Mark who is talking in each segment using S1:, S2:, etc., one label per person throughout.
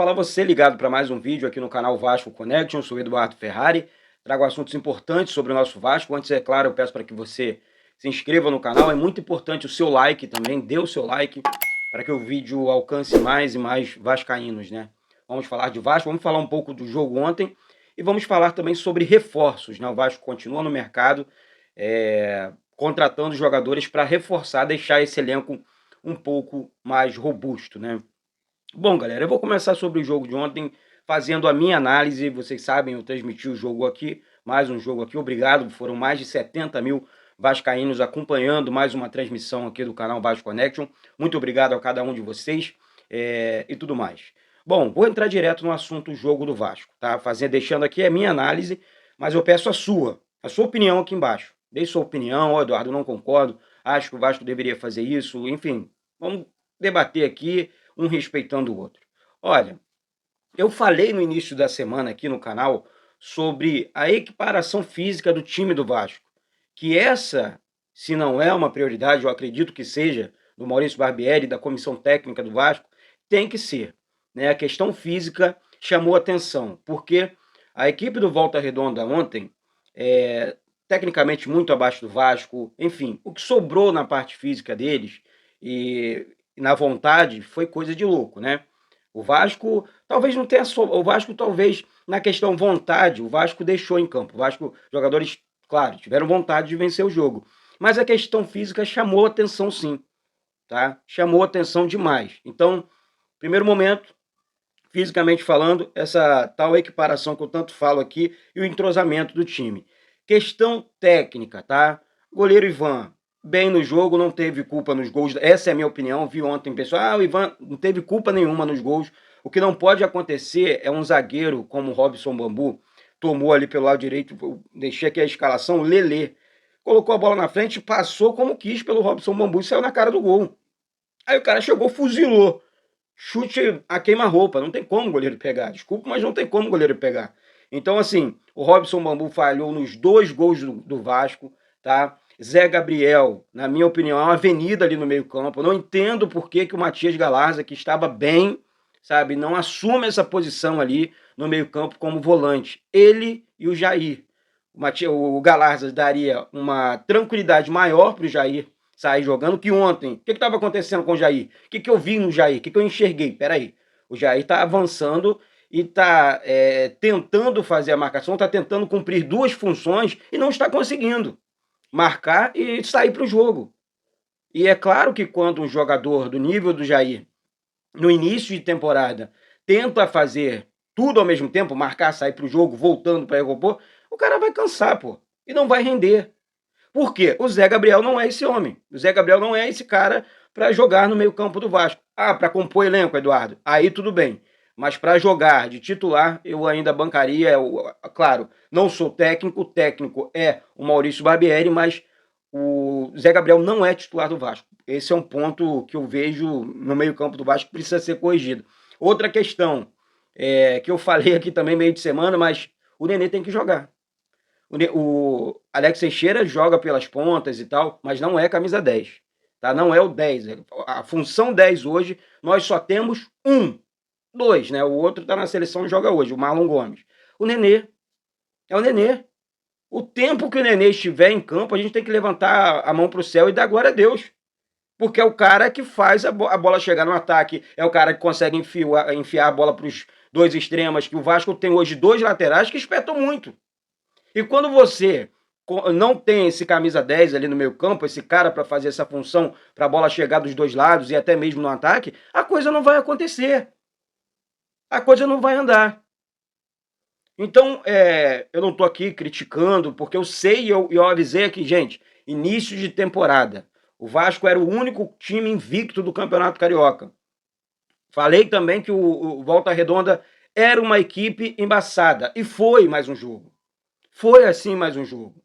S1: falar você ligado para mais um vídeo aqui no canal Vasco Connection. Eu sou o Eduardo Ferrari, trago assuntos importantes sobre o nosso Vasco. Antes, é claro, eu peço para que você se inscreva no canal. É muito importante o seu like também, dê o seu like para que o vídeo alcance mais e mais vascaínos, né? Vamos falar de Vasco, vamos falar um pouco do jogo ontem e vamos falar também sobre reforços, né? O Vasco continua no mercado, contratando jogadores para reforçar, deixar esse elenco um pouco mais robusto, né? Bom, galera, eu vou começar sobre o jogo de ontem, fazendo a minha análise. Vocês sabem, eu transmiti o jogo aqui, mais um jogo aqui, obrigado. Foram mais de 70 mil vascaínos acompanhando mais uma transmissão aqui do canal Vasco Connection. Muito obrigado a cada um de vocês e tudo mais. Bom, vou entrar direto no assunto jogo do Vasco, tá? Deixando aqui a minha análise, mas eu peço a sua opinião aqui embaixo. Dê sua opinião, Eduardo, não concordo, acho que o Vasco deveria fazer isso, enfim, vamos debater aqui, um respeitando o outro. Olha, eu falei no início da semana aqui no canal sobre a equiparação física do time do Vasco, que essa, se não é uma prioridade, eu acredito que seja, do Maurício Barbieri, da comissão técnica do Vasco, tem que ser, né? A questão física chamou atenção, porque a equipe do Volta Redonda ontem, tecnicamente muito abaixo do Vasco, enfim, o que sobrou na parte física deles e na vontade foi coisa de louco, né? O Vasco talvez não tenha o Vasco talvez na questão vontade, o Vasco deixou em campo. O Vasco, jogadores, claro, tiveram vontade de vencer o jogo, mas a questão física chamou atenção sim, tá? Chamou atenção demais. Então, primeiro momento, fisicamente falando, essa tal equiparação que eu tanto falo aqui e o entrosamento do time. Questão técnica, tá? Goleiro Ivan, bem no jogo, não teve culpa nos gols. Essa é a minha opinião. Vi ontem, pessoal, o Ivan não teve culpa nenhuma nos gols. O que não pode acontecer é um zagueiro como o Robson Bambu, tomou ali pelo lado direito, deixei aqui a escalação, Lelê. Colocou a bola na frente, passou como quis pelo Robson Bambu e saiu na cara do gol. Aí o cara chegou, fuzilou. Chute a queima-roupa, não tem como o goleiro pegar. Desculpa, mas não tem como o goleiro pegar. Então, assim, o Robson Bambu falhou nos 2 gols do Vasco, tá? Zé Gabriel, na minha opinião, é uma avenida ali no meio-campo. Eu não entendo por que o Matias Galarza, que estava bem, sabe, não assume essa posição ali no meio-campo como volante. Ele e o Jair. O Galarza daria uma tranquilidade maior para o Jair sair jogando que ontem. O que estava acontecendo com o Jair? O que eu vi no Jair? O que eu enxerguei? Peraí, o Jair está avançando e está tentando fazer a marcação, está tentando cumprir 2 funções e não está conseguindo marcar e sair para o jogo. E é claro que quando um jogador do nível do Jair, no início de temporada, tenta fazer tudo ao mesmo tempo, marcar, sair para o jogo, voltando para recompor, o cara vai cansar, pô, e não vai render. Por quê? O Zé Gabriel não é esse homem. O Zé Gabriel não é esse cara para jogar no meio-campo do Vasco. Ah, para compor elenco, Eduardo, aí tudo bem. Mas para jogar de titular, eu ainda bancaria. Claro, não sou técnico, o técnico é o Maurício Barbieri, mas o Zé Gabriel não é titular do Vasco. Esse é um ponto que eu vejo no meio-campo do Vasco que precisa ser corrigido. Outra questão, que eu falei aqui também meio de semana, mas o Nenê tem que jogar. O Alex Teixeira joga pelas pontas e tal, mas não é camisa 10. Tá? Não é o 10. A função 10 hoje, nós só temos 2, né? O outro tá na seleção e joga hoje, o Marlon Gomes. O Nenê. É o Nenê. O tempo que o Nenê estiver em campo, a gente tem que levantar a mão pro céu e dar glória a Deus. Porque é o cara que faz a bola chegar no ataque, é o cara que consegue enfiar a bola pros 2 extremos, que o Vasco tem hoje 2 laterais que espetam muito. E quando você não tem esse camisa 10 ali no meio campo, esse cara para fazer essa função, para a bola chegar dos 2 lados e até mesmo no ataque, a coisa não vai acontecer. A coisa não vai andar. Então, eu não estou aqui criticando, porque eu sei e eu avisei aqui, gente, início de temporada. O Vasco era o único time invicto do Campeonato Carioca. Falei também que o Volta Redonda era uma equipe embaçada. E foi mais um jogo. Foi assim mais um jogo.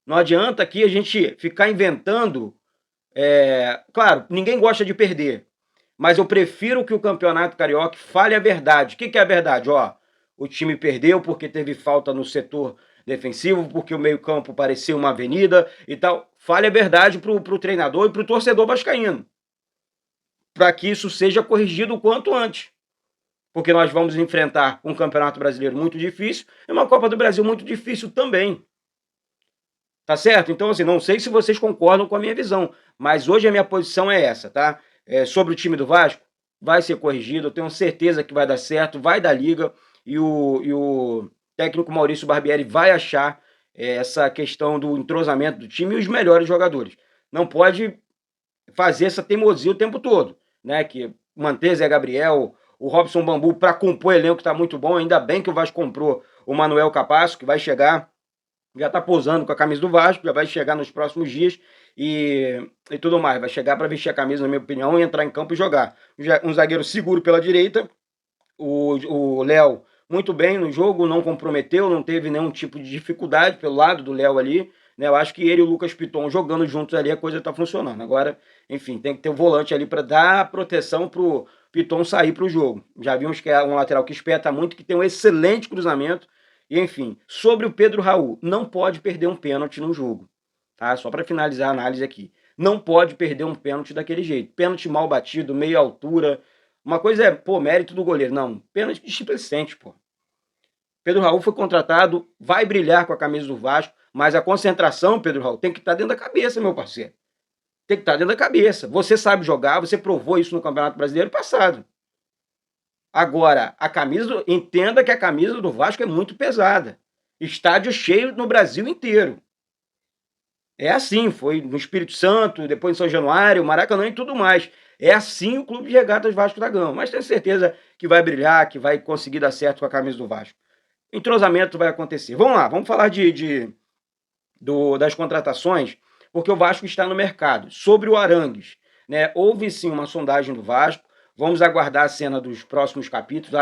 S1: Não adianta aqui a gente ficar inventando. Claro, ninguém gosta de perder. Mas eu prefiro que o Campeonato Carioca fale a verdade. O que é a verdade? Ó, o time perdeu porque teve falta no setor defensivo, porque o meio-campo parecia uma avenida e tal. Fale a verdade pro treinador e pro torcedor vascaíno. Para que isso seja corrigido o quanto antes. porque nós vamos enfrentar um Campeonato Brasileiro muito difícil e uma Copa do Brasil muito difícil também. Tá certo? Então, assim, não sei se vocês concordam com a minha visão, mas hoje a minha posição é essa, tá? Sobre o time do Vasco, vai ser corrigido, eu tenho certeza que vai dar certo, vai dar liga, e o técnico Maurício Barbieri vai achar essa questão do entrosamento do time e os melhores jogadores. Não pode fazer essa teimosia o tempo todo, né? Que manter Zé Gabriel, o Robson Bambu para compor elenco que tá muito bom, ainda bem que o Vasco comprou o Manuel Capasso, que vai chegar, já tá posando com a camisa do Vasco, já vai chegar nos próximos dias e tudo mais. Vai chegar para vestir a camisa, na minha opinião, e entrar em campo e jogar. Um zagueiro seguro pela direita, o Léo muito bem no jogo, não comprometeu, não teve nenhum tipo de dificuldade pelo lado do Léo ali, né? Eu acho que ele e o Lucas Piton jogando juntos ali, a coisa tá funcionando. Agora, enfim, tem que ter um volante ali para dar proteção pro Piton sair pro jogo. Já vimos que é um lateral que espeta muito, que tem um excelente cruzamento. E enfim, sobre o Pedro Raul, não pode perder um pênalti no jogo, tá? Só para finalizar a análise aqui. Não pode perder um pênalti daquele jeito. Pênalti mal batido, meia altura. Uma coisa é, pô, mérito do goleiro. Não, pênalti displicente, pô. Pedro Raul foi contratado, vai brilhar com a camisa do Vasco, mas a concentração, Pedro Raul, tem que estar dentro da cabeça, meu parceiro. Tem que estar dentro da cabeça. Você sabe jogar, você provou isso no Campeonato Brasileiro passado. Agora, entenda que a camisa do Vasco é muito pesada. Estádio cheio no Brasil inteiro. É assim, foi no Espírito Santo, depois em São Januário, Maracanã e tudo mais. É assim o Clube de Regatas Vasco da Gama. Mas tenho certeza que vai brilhar, que vai conseguir dar certo com a camisa do Vasco. Entrosamento vai acontecer. Vamos lá, vamos falar das contratações, porque o Vasco está no mercado. Sobre o Arangues, né? Houve sim uma sondagem do Vasco. Vamos aguardar a cena dos próximos capítulos.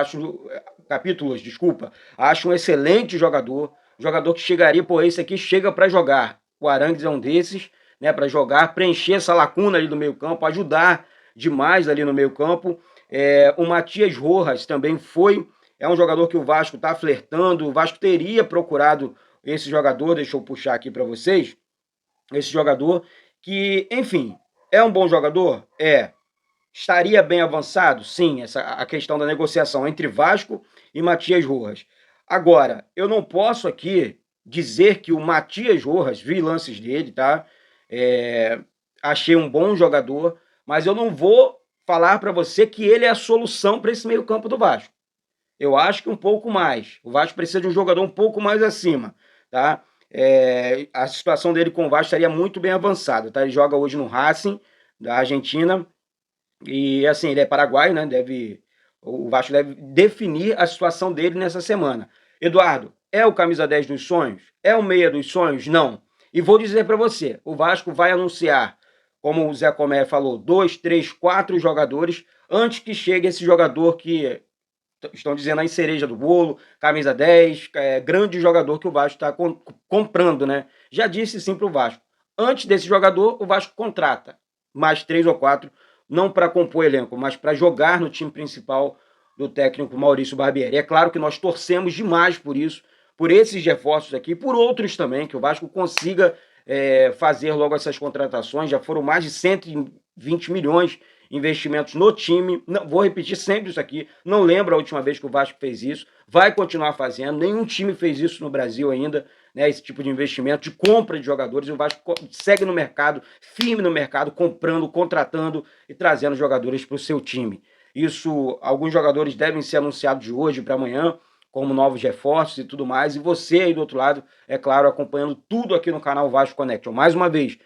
S1: Acho um excelente jogador que chegaria, pô, esse aqui chega para jogar. O Arangues é um desses, né, para jogar, preencher essa lacuna ali do meio-campo, ajudar demais ali no meio-campo. O Matias Rojas também é um jogador que o Vasco está flertando. O Vasco teria procurado esse jogador, deixa eu puxar aqui para vocês. Esse jogador que, enfim, é um bom jogador? Estaria bem avançado? Sim, a questão da negociação entre Vasco e Matias Rojas. Agora, eu não posso aqui dizer que o Matias Rojas, vi lances dele, tá? Achei um bom jogador, mas eu não vou falar para você que ele é a solução para esse meio-campo do Vasco. Eu acho que um pouco mais. O Vasco precisa de um jogador um pouco mais acima, tá? A situação dele com o Vasco estaria muito bem avançada, tá? Ele joga hoje no Racing, da Argentina, e assim, ele é paraguaio, né? O Vasco deve definir a situação dele nessa semana. Eduardo, é o camisa 10 dos sonhos? É o meia dos sonhos? Não. E vou dizer para você, o Vasco vai anunciar, como o Zé Comé falou, 2, 3, 4 jogadores antes que chegue esse jogador que estão dizendo aí cereja do bolo, camisa 10, grande jogador que o Vasco está comprando, né? Já disse sim para o Vasco. Antes desse jogador, o Vasco contrata mais 3 ou 4, não para compor elenco, mas para jogar no time principal do técnico Maurício Barbieri. É claro que nós torcemos demais por isso, por esses reforços aqui, por outros também, que o Vasco consiga fazer logo essas contratações. Já foram mais de 120 milhões investimentos no time. Não, vou repetir sempre isso aqui, não lembro a última vez que o Vasco fez isso, vai continuar fazendo, nenhum time fez isso no Brasil ainda, né, esse tipo de investimento, de compra de jogadores, e o Vasco segue no mercado, firme no mercado, comprando, contratando e trazendo jogadores para o seu time. Isso, alguns jogadores devem ser anunciados de hoje para amanhã, como novos reforços e tudo mais, e você aí do outro lado, é claro, acompanhando tudo aqui no canal Vasco Connection. Mais uma vez,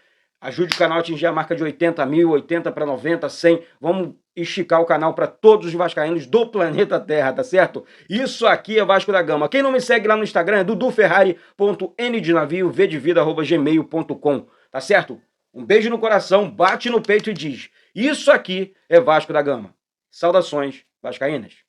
S1: ajude o canal a atingir a marca de 80 mil, 80 para 90, 100. Vamos esticar o canal para todos os vascaínos do planeta Terra, tá certo? Isso aqui é Vasco da Gama. Quem não me segue lá no Instagram é duduferrari.n de navio, vdevida@gmail.com, tá certo? Um beijo no coração, bate no peito e diz: isso aqui é Vasco da Gama. Saudações vascaínas.